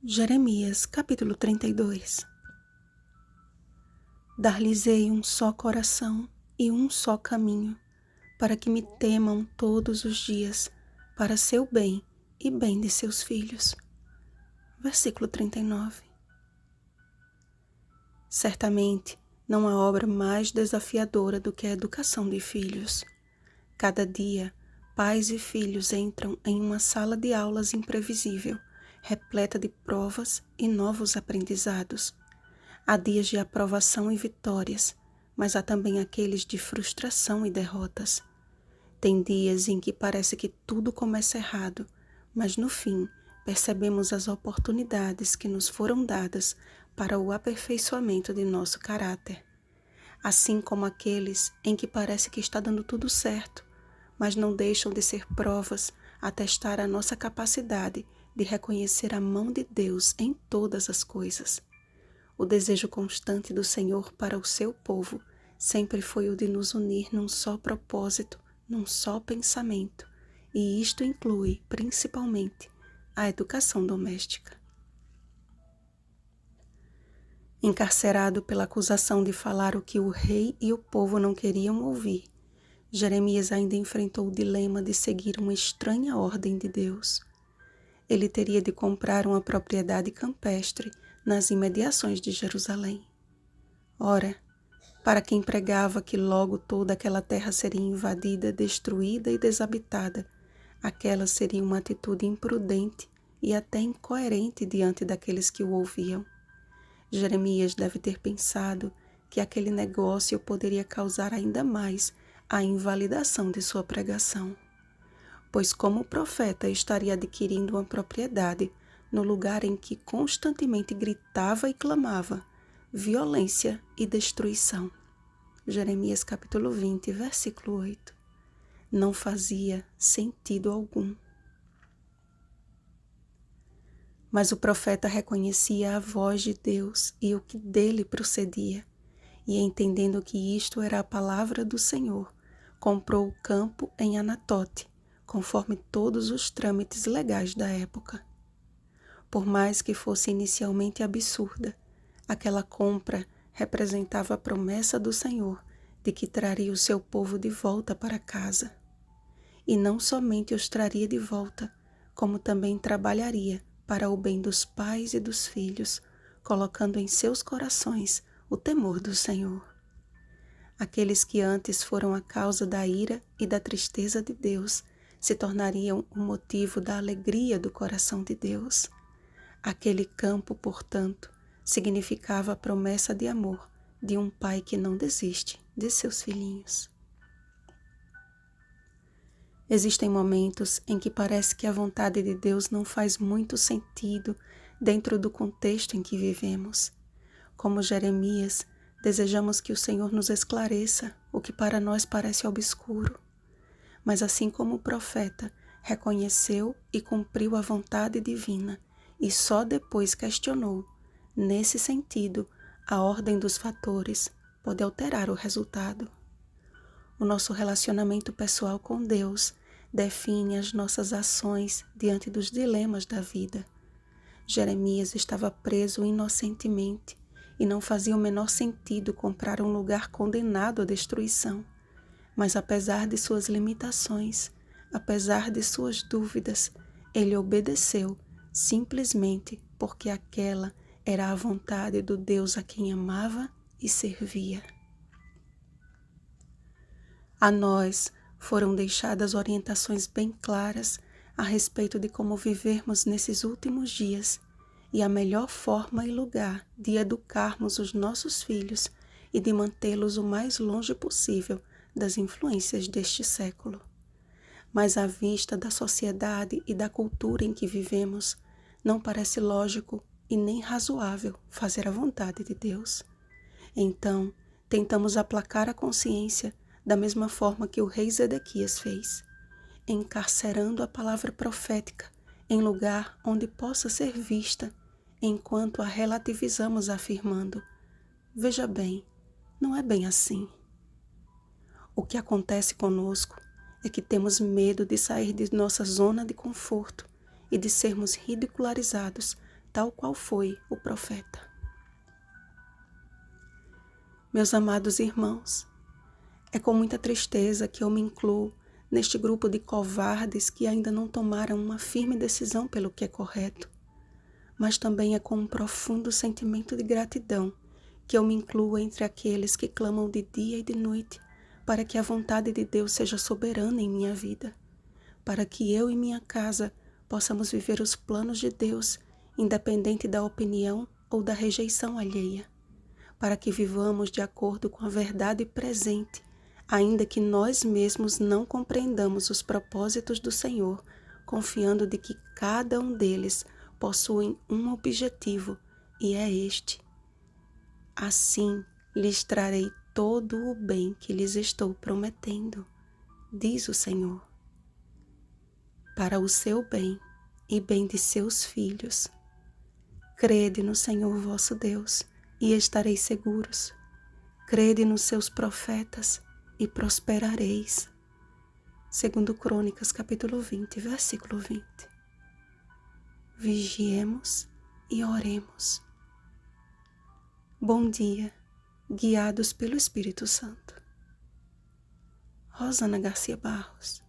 Jeremias, capítulo 32. Dar-lhes-ei um só coração e um só caminho, para que me temam todos os dias, para seu bem e bem de seus filhos. Versículo 39. Certamente, não há obra mais desafiadora do que a educação de filhos. Cada dia, pais e filhos entram em uma sala de aulas imprevisível, repleta de provas e novos aprendizados. Há dias de aprovação e vitórias, mas há também aqueles de frustração e derrotas. Tem dias em que parece que tudo começa errado, mas no fim percebemos as oportunidades que nos foram dadas para o aperfeiçoamento de nosso caráter. Assim como aqueles em que parece que está dando tudo certo, mas não deixam de ser provas a testar a nossa capacidade de reconhecer a mão de Deus em todas as coisas. O desejo constante do Senhor para o seu povo sempre foi o de nos unir num só propósito, num só pensamento, e isto inclui, principalmente, a educação doméstica. Encarcerado pela acusação de falar o que o rei e o povo não queriam ouvir, Jeremias ainda enfrentou o dilema de seguir uma estranha ordem de Deus. Ele teria de comprar uma propriedade campestre nas imediações de Jerusalém. Ora, para quem pregava que logo toda aquela terra seria invadida, destruída e desabitada, aquela seria uma atitude imprudente e até incoerente diante daqueles que o ouviam. Jeremias deve ter pensado que aquele negócio poderia causar ainda mais a invalidação de sua pregação, pois como profeta estaria adquirindo uma propriedade no lugar em que constantemente gritava e clamava violência e destruição. Jeremias capítulo 20, versículo 8. Não fazia sentido algum. Mas o profeta reconhecia a voz de Deus e o que dele procedia, e entendendo que isto era a palavra do Senhor, comprou o campo em Anatote, conforme todos os trâmites legais da época. Por mais que fosse inicialmente absurda, aquela compra representava a promessa do Senhor de que traria o seu povo de volta para casa. E não somente os traria de volta, como também trabalharia para o bem dos pais e dos filhos, colocando em seus corações o temor do Senhor. Aqueles que antes foram a causa da ira e da tristeza de Deus se tornariam o motivo da alegria do coração de Deus. Aquele campo, portanto, significava a promessa de amor de um pai que não desiste de seus filhinhos. Existem momentos em que parece que a vontade de Deus não faz muito sentido dentro do contexto em que vivemos. Como Jeremias, desejamos que o Senhor nos esclareça o que para nós parece obscuro. Mas assim como o profeta reconheceu e cumpriu a vontade divina e só depois questionou, nesse sentido, a ordem dos fatores pode alterar o resultado. O nosso relacionamento pessoal com Deus define as nossas ações diante dos dilemas da vida. Jeremias estava preso inocentemente e não fazia o menor sentido comprar um lugar condenado à destruição. Mas apesar de suas limitações, apesar de suas dúvidas, ele obedeceu simplesmente porque aquela era a vontade do Deus a quem amava e servia. A nós foram deixadas orientações bem claras a respeito de como vivermos nesses últimos dias e a melhor forma e lugar de educarmos os nossos filhos e de mantê-los o mais longe possível das influências deste século. Mas à vista da sociedade e da cultura em que vivemos, não parece lógico e nem razoável fazer a vontade de Deus. Então, tentamos aplacar a consciência da mesma forma que o rei Zedequias fez, encarcerando a palavra profética em lugar onde possa ser vista, enquanto a relativizamos afirmando: veja bem, não é bem assim. O que acontece conosco é que temos medo de sair de nossa zona de conforto e de sermos ridicularizados, tal qual foi o profeta. Meus amados irmãos, é com muita tristeza que eu me incluo neste grupo de covardes que ainda não tomaram uma firme decisão pelo que é correto, mas também é com um profundo sentimento de gratidão que eu me incluo entre aqueles que clamam de dia e de noite para que a vontade de Deus seja soberana em minha vida, para que eu e minha casa possamos viver os planos de Deus, independente da opinião ou da rejeição alheia, para que vivamos de acordo com a verdade presente, ainda que nós mesmos não compreendamos os propósitos do Senhor, confiando de que cada um deles possui um objetivo, e é este: assim lhes trarei todo o bem que lhes estou prometendo, diz o Senhor, para o seu bem e bem de seus filhos. Crede no Senhor vosso Deus e estareis seguros. Crede nos seus profetas e prosperareis. Segundo Crônicas, capítulo 20, versículo 20. Vigiemos e oremos. Bom dia, guiados pelo Espírito Santo. Rosana Garcia Barros.